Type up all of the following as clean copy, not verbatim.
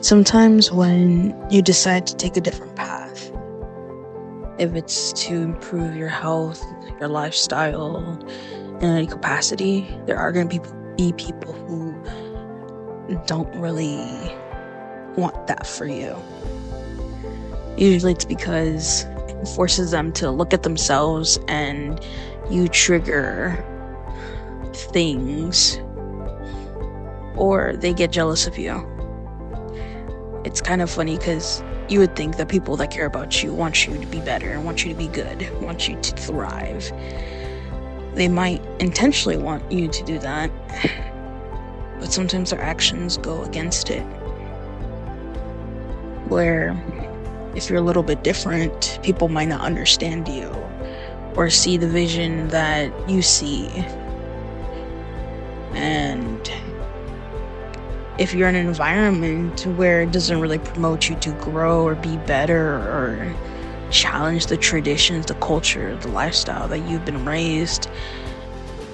Sometimes when you decide to take a different path, if it's to improve your health, your lifestyle, in any capacity, there are going to be people who don't really want that for you. Usually it's because it forces them to look at themselves and you trigger things, or they get jealous of you. It's kind of funny because you would think that people that care about you want you to be better, want you to be good, want you to thrive. They might intentionally want you to do that, but sometimes their actions go against it. Where if you're a little bit different, people might not understand you or see the vision that you see. And if you're in an environment where it doesn't really promote you to grow or be better or challenge the traditions, the culture, the lifestyle that you've been raised,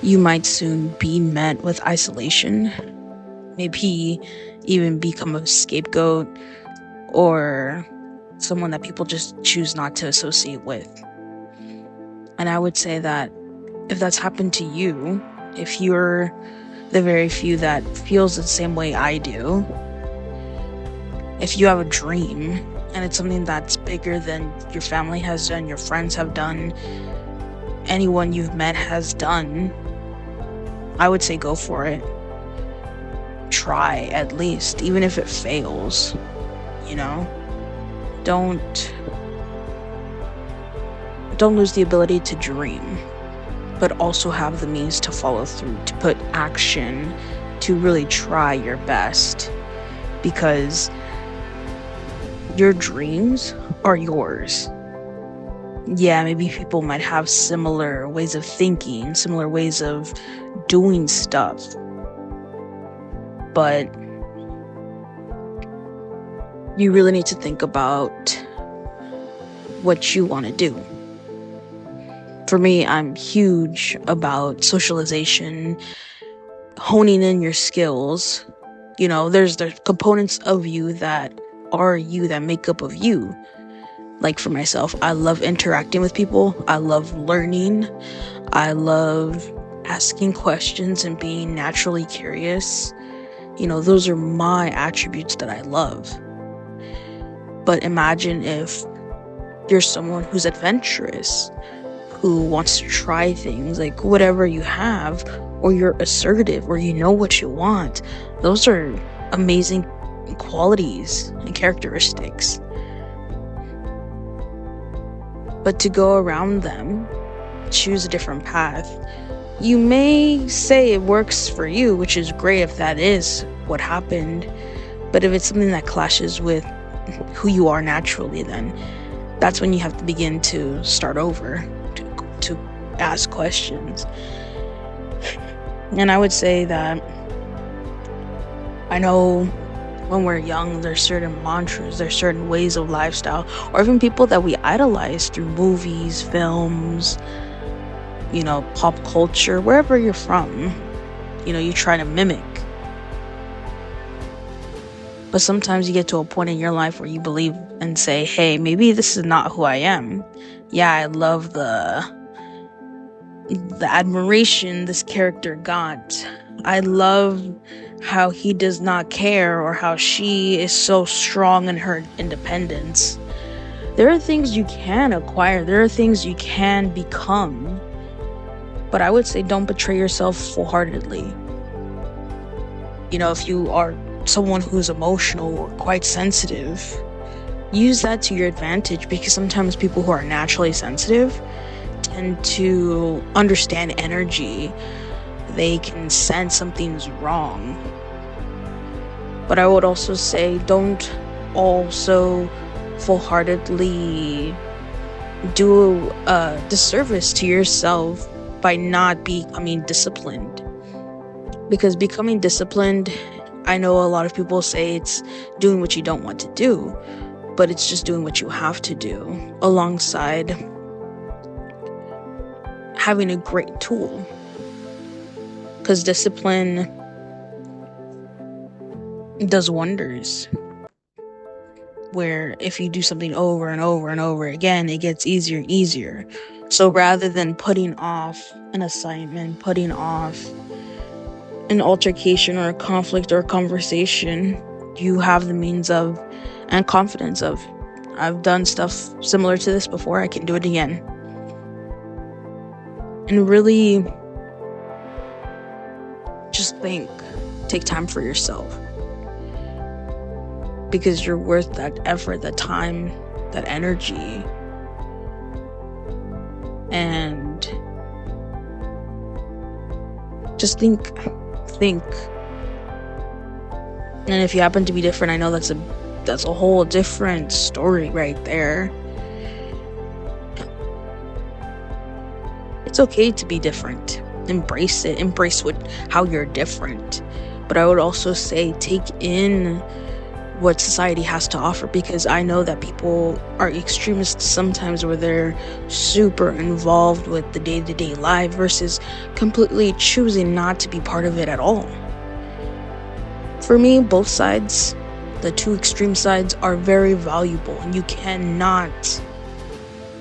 you might soon be met with isolation, maybe even become a scapegoat or someone that people just choose not to associate with. And I would say that if that's happened to you, if you're the very few that feels the same way I do, if you have a dream and it's something that's bigger than your family has done, your friends have done, anyone you've met has done, I would say go for it. Try at least, even if it fails, Don't lose the ability to dream, but also have the means to follow through, to put action, to really try your best, because your dreams are yours. Yeah, maybe people might have similar ways of thinking, similar ways of doing stuff, but you really need to think about what you want to do. For me, I'm huge about socialization, honing in your skills. There's components of you that are you, that make up of you. Like for myself, I love interacting with people. I love learning. I love asking questions and being naturally curious. Those are my attributes that I love. But imagine if you're someone who's adventurous, who wants to try things, like whatever you have, or you're assertive, or you know what you want. Those are amazing qualities and characteristics. But to go around them, choose a different path. You may say it works for you, which is great if that is what happened. But if it's something that clashes with who you are naturally, then that's when you have to begin to start over, to ask questions. And I would say that I know when we're young, there's certain mantras, there's certain ways of lifestyle, or even people that we idolize through movies, films, pop culture, wherever you're from, you try to mimic. But sometimes you get to a point in your life where you believe and say, hey, maybe this is not who I am. Yeah, I love the admiration this character got. I love how he does not care, or how she is so strong in her independence. There are things you can acquire. There are things you can become. But I would say don't betray yourself full-heartedly. If you are someone who's emotional or quite sensitive, use that to your advantage, because sometimes people who are naturally sensitive tend to understand energy. They can sense something's wrong. But I would also say don't also full-heartedly do a disservice to yourself by not becoming disciplined. Because becoming disciplined, I know a lot of people say it's doing what you don't want to do, but it's just doing what you have to do alongside having a great tool. Because discipline does wonders. where if you do something over and over and over again, it gets easier and easier. So rather than putting off an assignment, putting off an altercation or a conflict or a conversation, you have the means of and confidence of, I've done stuff similar to this before, I can do it again. And really just take time for yourself, because you're worth that effort, that time, that energy. And just think. And if you happen to be different, I know that's a whole different story right there. It's okay to be different. Embrace it. Embrace how you're different. But I would also say take in what society has to offer, because I know that people are extremists sometimes, where they're super involved with the day-to-day life versus completely choosing not to be part of it at all. For me, both sides, the two extreme sides, are very valuable, and you cannot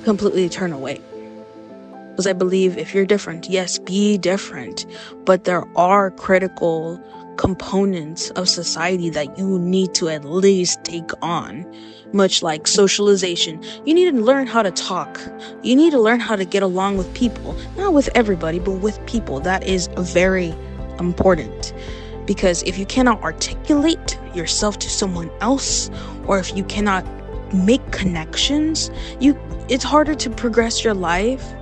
completely turn away. Because I believe if you're different, yes, be different, but there are critical components of society that you need to at least take on, much like socialization. You need to learn how to talk. You need to learn how to get along with people, not with everybody, but with people. That is very important, because if you cannot articulate yourself to someone else, or if you cannot make connections, it's harder to progress your life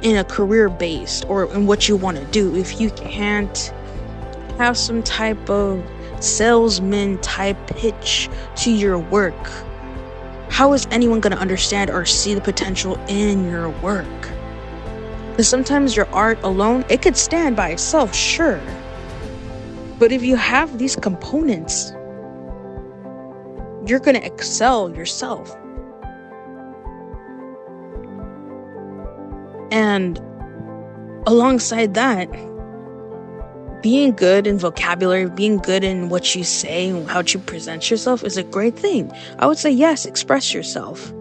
in a career based or in what you want to do if you can't have some type of salesman type pitch to your work. How is anyone going to understand or see the potential in your work? Because sometimes your art alone, it could stand by itself, sure, but if you have these components, you're going to excel yourself. And alongside that, being good in vocabulary, being good in what you say and how you present yourself is a great thing. I would say yes, express yourself,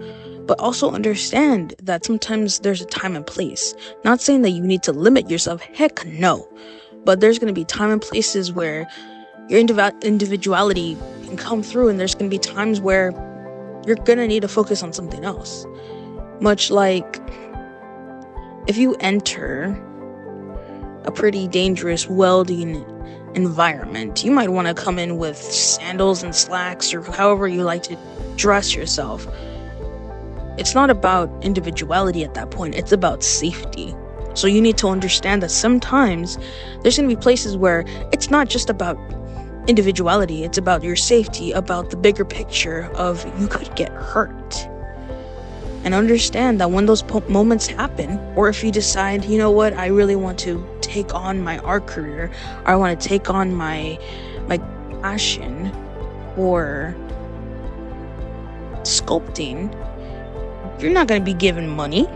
but also understand that sometimes there's a time and place. Not saying that you need to limit yourself, heck no, but there's going to be time and places where your individuality can come through, and there's going to be times where you're going to need to focus on something else. Much like if you enter a pretty dangerous welding environment, you might want to come in with sandals and slacks, or however you like to dress yourself. It's not about individuality at that point, it's about safety. So you need to understand that sometimes there's going to be places where it's not just about individuality, it's about your safety, about the bigger picture of you could get hurt. And understand that when those moments happen, or if you decide, you know what, I really want to take on my art career, or I want to take on my passion for sculpting, you're not going to be given money.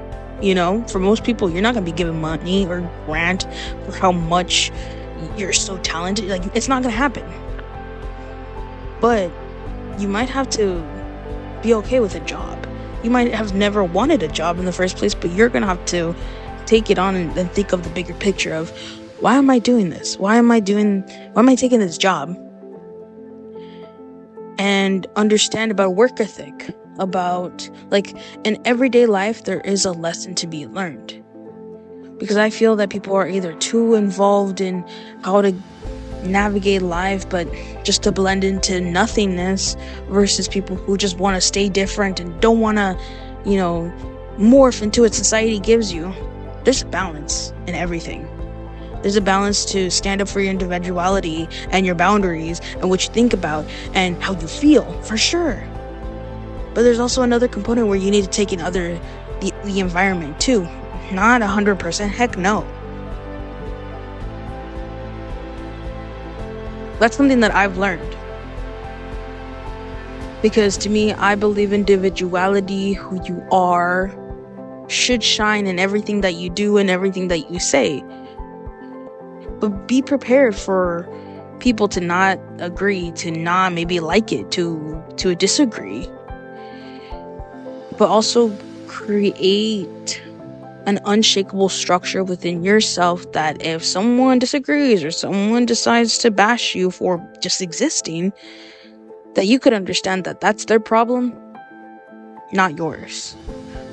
For most people, you're not going to be given money or grant for how much you're so talented. It's not going to happen. But you might have to be okay with a job. You might have never wanted a job in the first place, but you're going to have to take it on and think of the bigger picture of, why am I doing this? Why am I taking this job? And understand about work ethic, about in everyday life, there is a lesson to be learned. Because I feel that people are either too involved in how to navigate life, but just to blend into nothingness, versus people who just want to stay different and don't want to, morph into what society gives you. There's a balance in everything. There's a balance to stand up for your individuality and your boundaries and what you think about and how you feel, for sure. But there's also another component where you need to take in the environment too. Not 100%, heck no. That's something that I've learned. Because to me, I believe individuality, who you are, should shine in everything that you do and everything that you say. But be prepared for people to not agree, to not maybe like it, to disagree, but also create an unshakable structure within yourself that if someone disagrees or someone decides to bash you for just existing, that you could understand that that's their problem, not yours.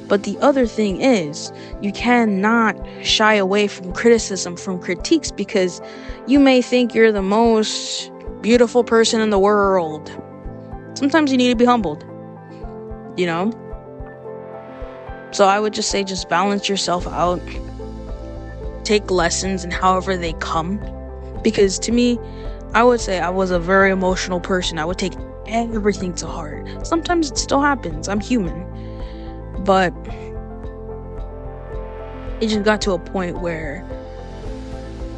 But the other thing is, you cannot shy away from criticism, from critiques, because you may think you're the most beautiful person in the world. Sometimes you need to be humbled, you know? So I would just say, just balance yourself out. Take lessons and however they come. Because to me, I would say I was a very emotional person. I would take everything to heart. Sometimes it still happens. I'm human. But it just got to a point where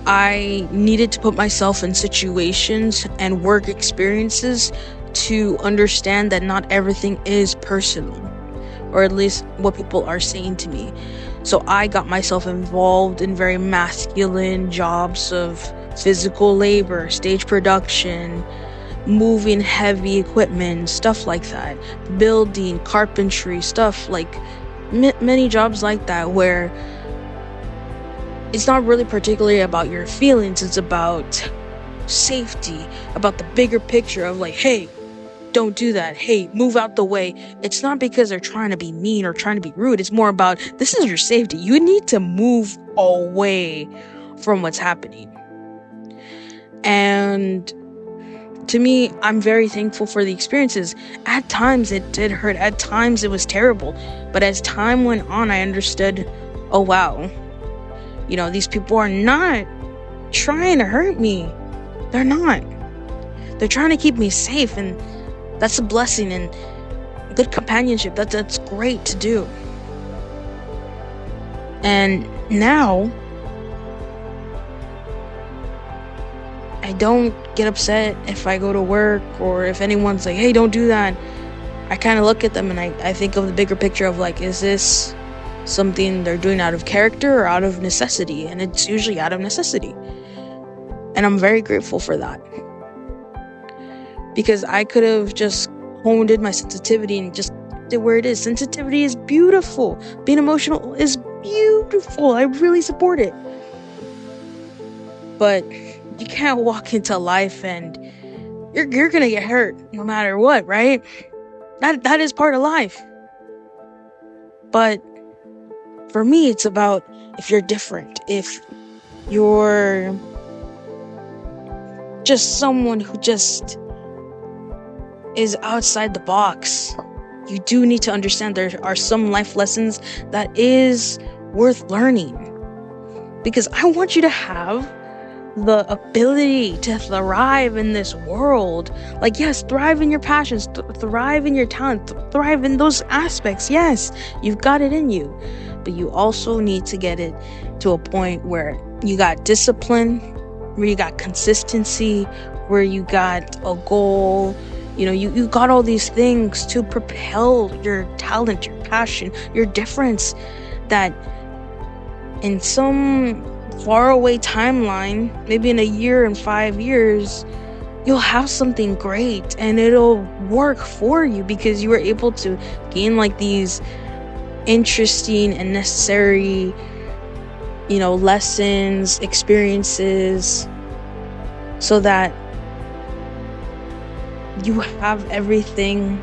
I needed to put myself in situations and work experiences to understand that not everything is personal, or at least what people are saying to me. So I got myself involved in very masculine jobs of physical labor, stage production, moving heavy equipment, stuff like that, building, carpentry, stuff like many jobs like that, where it's not really particularly about your feelings, it's about safety, about the bigger picture of like, hey, don't do that, hey, move out the way. It's not because they're trying to be mean or trying to be rude. It's more about, this is your safety. You need to move away from what's happening. And to me, I'm very thankful for the experiences. At times it did hurt, at times it was terrible, but as time went on, I understood, oh wow, you know, these people are not trying to hurt me. They're not. They're trying to keep me safe, and that's a blessing, and good companionship. That's great to do. And now I don't get upset if I go to work or if anyone's like, hey, don't do that. I kind of look at them and I think of the bigger picture of like, is this something they're doing out of character or out of necessity? And it's usually out of necessity. And I'm very grateful for that. Because I could have just honed in my sensitivity and just did where it is. Sensitivity is beautiful. Being emotional is beautiful. I really support it. But you can't walk into life and you're gonna get hurt no matter what, right? That is part of life. But for me, it's about if you're different, if you're just someone who just is outside the box, you do need to understand there are some life lessons that is worth learning. Because I want you to have the ability to thrive in this world. Like, yes, thrive in your passions, thrive in your talent, thrive in those aspects. Yes, you've got it in you. But you also need to get it to a point where you got discipline, where you got consistency, where you got a goal. You know, you got all these things to propel your talent, your passion, your difference, that in some faraway timeline, maybe in a year and 5 years, you'll have something great and it'll work for you because you were able to gain like these interesting and necessary, you know, lessons, experiences, so that you have everything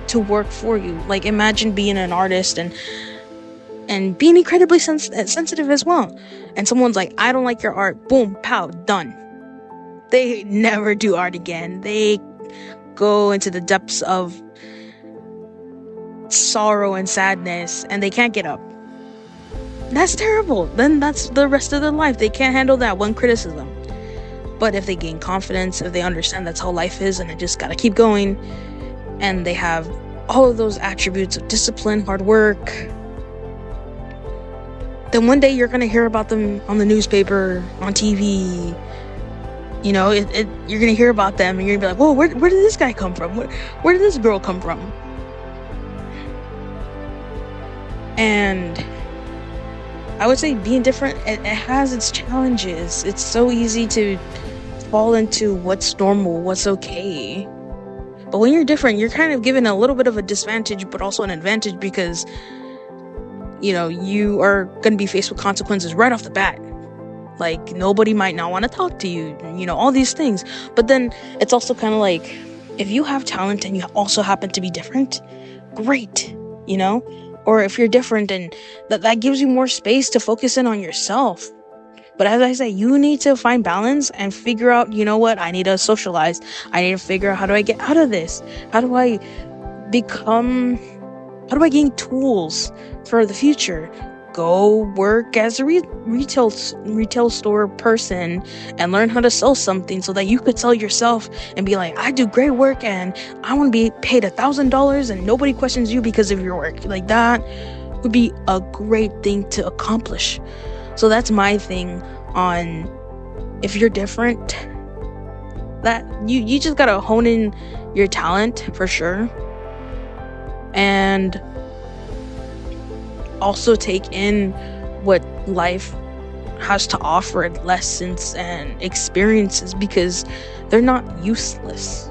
to work for you. Like, imagine being an artist and being incredibly sensitive as well, and someone's like, I don't like your art, boom, pow, done. They never do art again. They go into the depths of sorrow and sadness and they can't get up. That's terrible. Then that's the rest of their life. They can't handle that one criticism. But if they gain confidence, if they understand that's how life is and I just gotta keep going, and they have all of those attributes of discipline, hard work, then one day you're gonna hear about them on the newspaper, on TV. You know, you're gonna hear about them and you're gonna be like, whoa, where did this guy come from? Where did this girl come from? And I would say being different, it has its challenges. It's so easy to fall into what's normal, what's okay. But when you're different, you're kind of given a little bit of a disadvantage, but also an advantage, because you are going to be faced with consequences right off the bat. Like, nobody might not want to talk to you, all these things. But then it's also kind of like, if you have talent and you also happen to be different, great, or if you're different and that gives you more space to focus in on yourself. But as I say, you need to find balance and figure out, what, I need to socialize. I need to figure out, how do I get out of this? How do I gain tools for the future? Go work as a retail store person and learn how to sell something so that you could sell yourself and be like, I do great work and I want to be paid $1,000 and nobody questions you because of your work. Like, that would be a great thing to accomplish. So that's my thing on, if you're different, that you just gotta hone in your talent for sure, and also take in what life has to offer, lessons and experiences, because they're not useless.